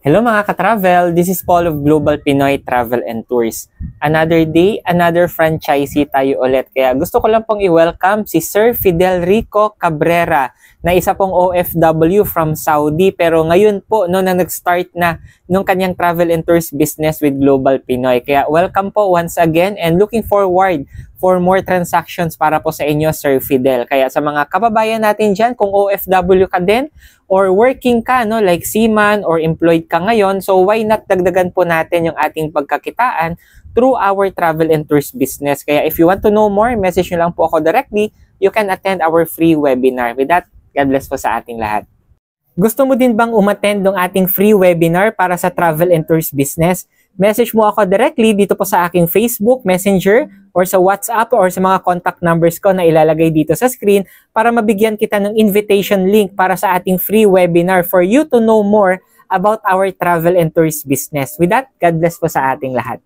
Hello mga ka-travel, this is Paul of Global Pinoy Travel and Tours. Another day, another franchisee tayo ulit. Kaya gusto ko lang pong i-welcome si Sir Fidel Rico Cabrera na isa pong OFW from Saudi. Pero ngayon po na nag-start na nung kanyang travel and tours business with Global Pinoy. Kaya welcome po once again and looking forward for more transactions para po sa inyo, Sir Fidel. Kaya sa mga kababayan natin dyan, kung OFW ka din or working ka, no, like seaman or employed ka ngayon, so why not dagdagan po natin yung ating pagkakitaan through our travel and tours business. Kaya if you want to know more, message nyo lang po ako directly. You can attend our free webinar. With that, God bless po sa ating lahat. Gusto mo din bang umattend ng ating free webinar para sa travel and tours business? Message mo ako directly dito po sa aking Facebook, Messenger, or sa WhatsApp, or sa mga contact numbers ko na ilalagay dito sa screen para mabigyan kita ng invitation link para sa ating free webinar for you to know more about our travel and tours business. With that, God bless po sa ating lahat.